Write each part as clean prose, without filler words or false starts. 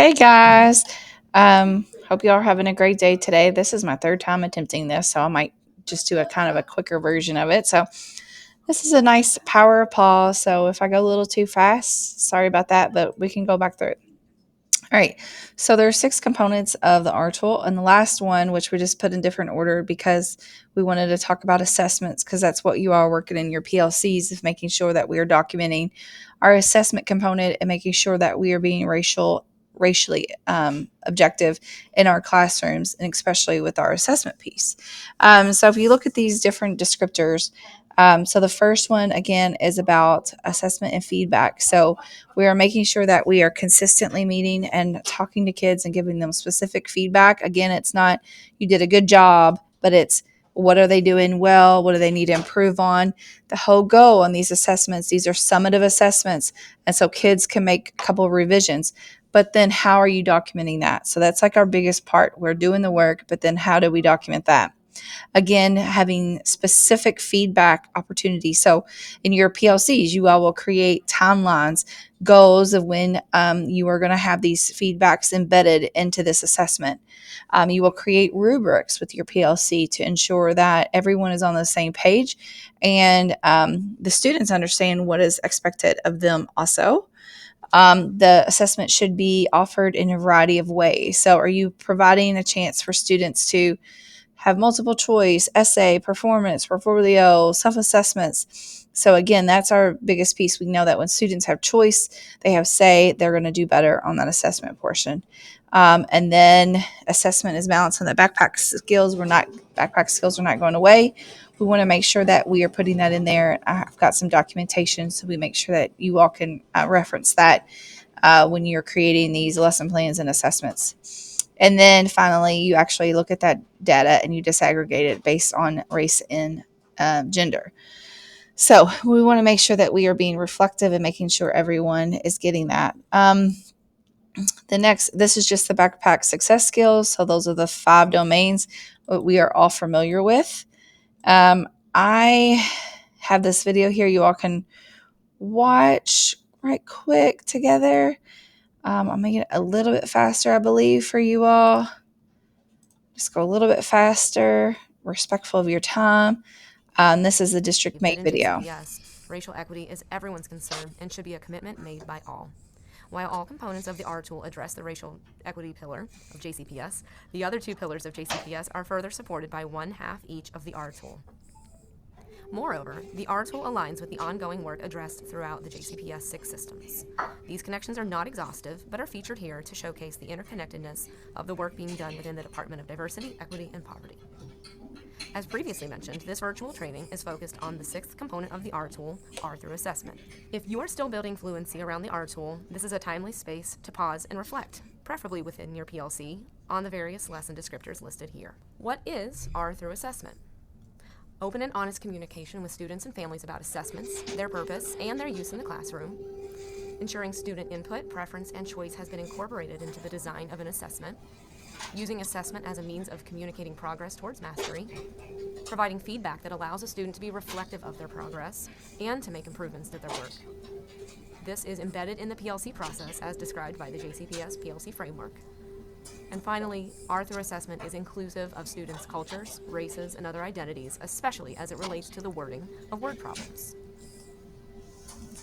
Hey guys, hope you all are having a great day today. This is my third time attempting this, so I might just do a kind of a quicker version of it. So this is a nice power pause. So if I go a little too fast, sorry about that, but we can go back through it. All right. So there are six components of the R tool, and the last one, which we just put in different order because we wanted to talk about assessments, because that's what you are working in your PLCs, is making sure that we are documenting our assessment component and making sure that we are being racially objective in our classrooms, and especially with our assessment piece. So if you look at these different descriptors, so the first one again is about assessment and feedback. So we are making sure that we are consistently meeting and talking to kids and giving them specific feedback. Again, it's not you did a good job, but it's what are they doing well? What do they need to improve on? The whole goal on these assessments, these are summative assessments. And so kids can make a couple of revisions. But then how are you documenting that? So that's like our biggest part. We're doing the work, but then how do we document that? Again, having specific feedback opportunities. So in your PLCs, you all will create timelines, goals of when you are going to have these feedbacks embedded into this assessment. You will create rubrics with your PLC to ensure that everyone is on the same page and the students understand what is expected of them also. The assessment should be offered in a variety of ways. So, are you providing a chance for students to have multiple choice, essay, performance, portfolio, self assessments? So, again, that's our biggest piece. We know that when students have choice, they have say, they're going to do better on that assessment portion. And then assessment is balanced on the backpack skills. Backpack skills are not going away. We want to make sure that we are putting that in there. I've got some documentation, so we make sure that you all can reference that when you're creating these lesson plans and assessments. And then finally, you actually look at that data and you disaggregate it based on race and gender. So we want to make sure that we are being reflective and making sure everyone is getting that. This is just the backpack success skills. So those are the 5 domains that we are all familiar with. I have this video here you all can watch right quick together. I'll make it a little bit faster, I believe, for you all. Just go a little bit faster, respectful of your time. This is the district mate video. JCPS, racial equity is everyone's concern and should be a commitment made by all. While all components of the R tool address the racial equity pillar of JCPS, the other 2 pillars of JCPS are further supported by 1/2 each of the R tool. Moreover, the R tool aligns with the ongoing work addressed throughout the JCPS 6 systems. These connections are not exhaustive, but are featured here to showcase the interconnectedness of the work being done within the Department of Diversity, Equity, and Poverty. As previously mentioned, this virtual training is focused on the 6th component of the R tool, R through assessment. If you are still building fluency around the R tool, this is a timely space to pause and reflect, preferably within your PLC, on the various lesson descriptors listed here. What is R through assessment? Open and honest communication with students and families about assessments, their purpose, and their use in the classroom. Ensuring student input, preference, and choice has been incorporated into the design of an assessment. Using assessment as a means of communicating progress towards mastery. Providing feedback that allows a student to be reflective of their progress and to make improvements to their work. This is embedded in the PLC process as described by the JCPS PLC framework. And finally, R through assessment is inclusive of students' cultures, races, and other identities, especially as it relates to the wording of word problems.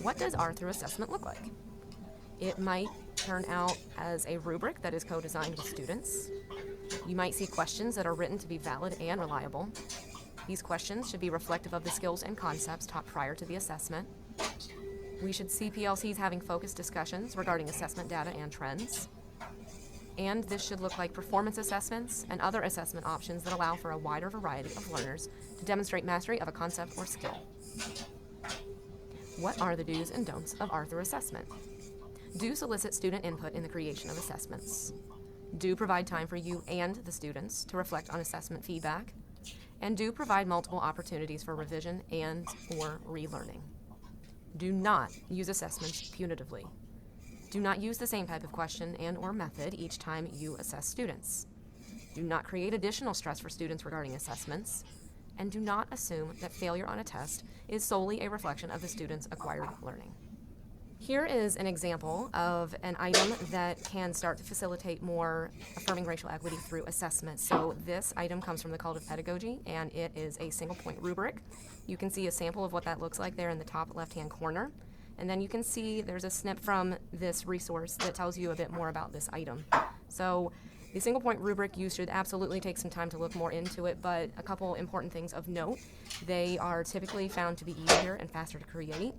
What does R through assessment look like? It might turn out as a rubric that is co-designed with students. You might see questions that are written to be valid and reliable. These questions should be reflective of the skills and concepts taught prior to the assessment. We should see PLCs having focused discussions regarding assessment data and trends. And this should look like performance assessments and other assessment options that allow for a wider variety of learners to demonstrate mastery of a concept or skill. What are the do's and don'ts of R through assessment? Do solicit student input in the creation of assessments. Do provide time for you and the students to reflect on assessment feedback. And do provide multiple opportunities for revision and or relearning. Do not use assessments punitively. Do not use the same type of question and or method each time you assess students. Do not create additional stress for students regarding assessments. And do not assume that failure on a test is solely a reflection of the student's acquired learning. Here is an example of an item that can start to facilitate more affirming racial equity through assessment. So this item comes from the Cult of Pedagogy, and it is a single point rubric. You can see a sample of what that looks like there in the top left-hand corner. And then you can see there's a snip from this resource that tells you a bit more about this item. So the single point rubric, you should absolutely take some time to look more into it, but a couple important things of note. They are typically found to be easier and faster to create,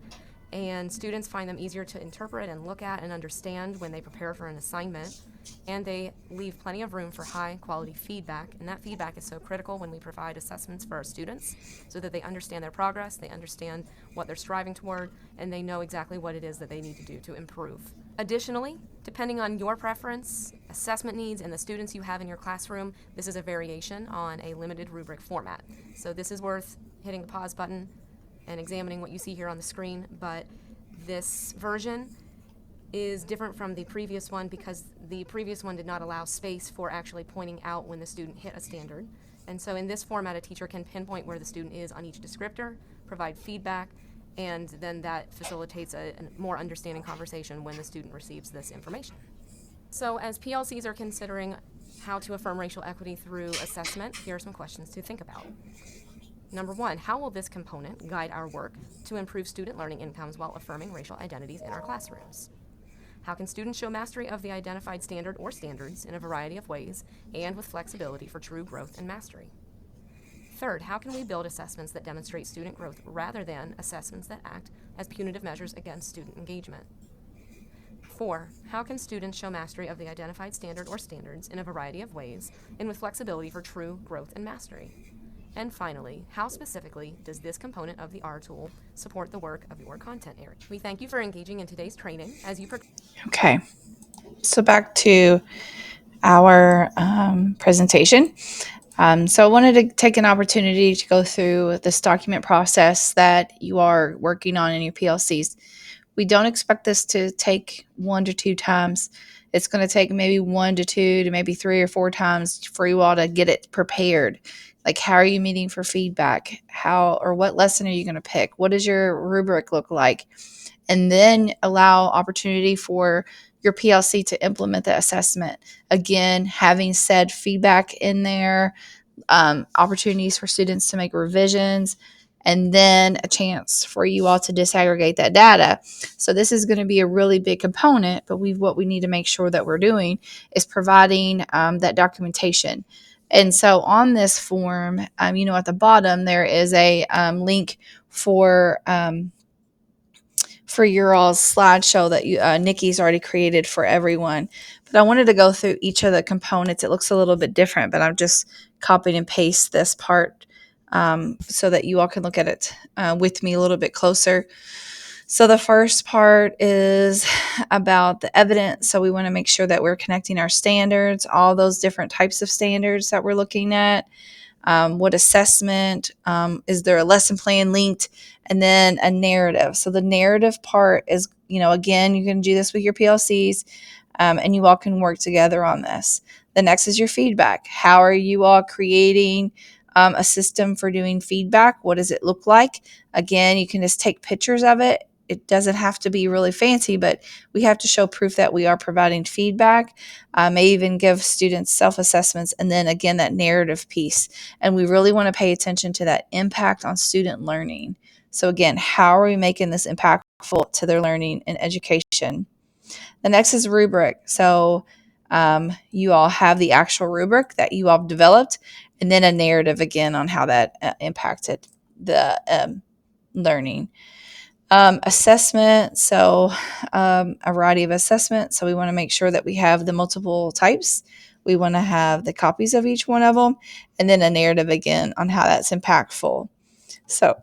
and students find them easier to interpret and look at and understand when they prepare for an assignment. And they leave plenty of room for high quality feedback, and that feedback is so critical when we provide assessments for our students so that they understand their progress, they understand what they're striving toward, and they know exactly what it is that they need to do to improve. Additionally, depending on your preference, assessment needs, and the students you have in your classroom, this is a variation on a limited rubric format. So this is worth hitting the pause button and examining what you see here on the screen, but this version is different from the previous one because the previous one did not allow space for actually pointing out when the student hit a standard. And so in this format, a teacher can pinpoint where the student is on each descriptor, provide feedback, and then that facilitates a more understanding conversation when the student receives this information. So as PLCs are considering how to affirm racial equity through assessment, here are some questions to think about. Number one, how will this component guide our work to improve student learning outcomes while affirming racial identities in our classrooms? How can students show mastery of the identified standard or standards in a variety of ways and with flexibility for true growth and mastery? Third, how can we build assessments that demonstrate student growth rather than assessments that act as punitive measures against student engagement? 4. How can students show mastery of the identified standard or standards in a variety of ways and with flexibility for true growth and mastery? And finally, how specifically does this component of the R tool support the work of your content area? We thank you for engaging in today's training as you Okay, so back to our presentation. So I wanted to take an opportunity to go through this document process that you are working on in your PLCs. We don't expect this to take 1 to 2 times. It's going to take maybe 1 to 2 to maybe 3 or 4 times for you all to get it prepared. Like, how are you meeting for feedback? How or what lesson are you going to pick? What does your rubric look like? And then allow opportunity for your PLC to implement the assessment. Again, having said feedback in there, opportunities for students to make revisions, and then a chance for you all to disaggregate that data. So this is going to be a really big component, but what we need to make sure that we're doing is providing that documentation. And so on this form, at the bottom there is a link for your all's slideshow that Nikki's already created for everyone. But I wanted to go through each of the components. It looks a little bit different, but I'm just copying and paste this part so that you all can look at it with me a little bit closer. So the first part is about the evidence. So we want to make sure that we're connecting our standards, all those different types of standards that we're looking at. What assessment, is there a lesson plan linked, and then a narrative. So the narrative part is, again, you can do this with your PLCs, and you all can work together on this. The next is your feedback. How are you all creating a system for doing feedback? What does it look like? Again, you can just take pictures of it. It doesn't have to be really fancy, but we have to show proof that we are providing feedback. May even give students self-assessments, and then again, that narrative piece. And we really want to pay attention to that impact on student learning. So again, how are we making this impactful to their learning and education? The next is rubric. So you all have the actual rubric that you all developed, and then a narrative again on how that impacted the learning. Assessment. So a variety of assessments. So we want to make sure that we have the multiple types. We want to have the copies of each one of them, and then a narrative again on how that's impactful. So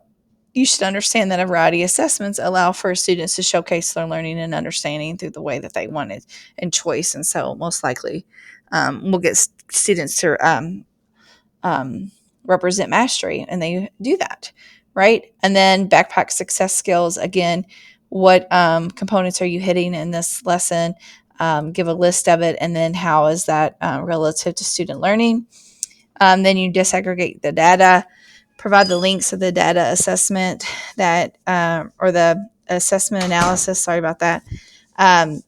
you should understand that a variety of assessments allow for students to showcase their learning and understanding through the way that they want it and choice. And so most likely we'll get students to represent mastery, and they do that, right? And then backpack success skills. Again, what components are you hitting in this lesson? Give a list of it, and then how is that relative to student learning? Then you disaggregate the data, provide the links of the data assessment that or the assessment analysis. Sorry about that.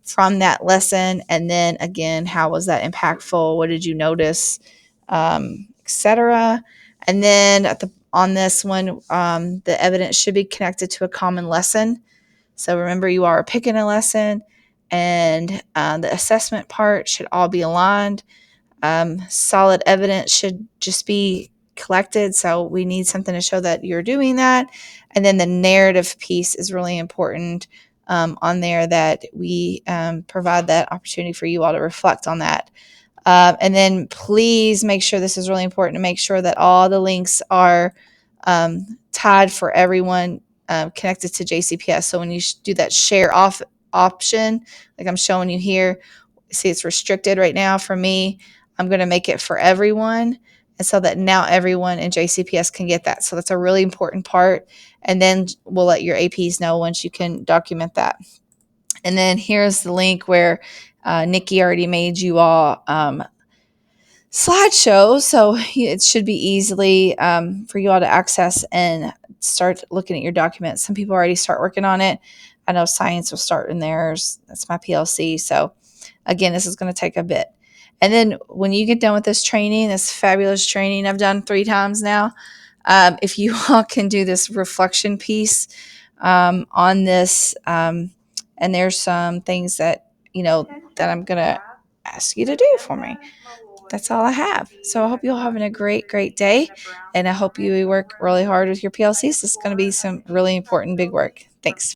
From that lesson, and then again, how was that impactful? What did you notice, etc. And then on this one, the evidence should be connected to a common lesson. So remember, you are picking a lesson, and the assessment part should all be aligned. Solid evidence should just be collected. So we need something to show that you're doing that. And then the narrative piece is really important on there, that we provide that opportunity for you all to reflect on that. And then please make sure, this is really important, to make sure that all the links are tied for everyone connected to JCPS. So when you do that share off option, like I'm showing you here, see it's restricted right now for me. I'm going to make it for everyone. And so that now everyone in JCPS can get that. So that's a really important part. And then we'll let your APs know once you can document that. And then here's the link where Nikki already made you all slideshow, so it should be easily for you all to access and start looking at your documents. Some people already start working on it. I know science will start in theirs. That's my PLC. So again, this is going to take a bit. And then when you get done with this training, this fabulous training I've done 3 times now, if you all can do this reflection piece on this, and there's some things that that I'm going to ask you to do for me. That's all I have. So I hope you're all having a great, great day. And I hope you work really hard with your PLCs. It's going to be some really important, big work. Thanks.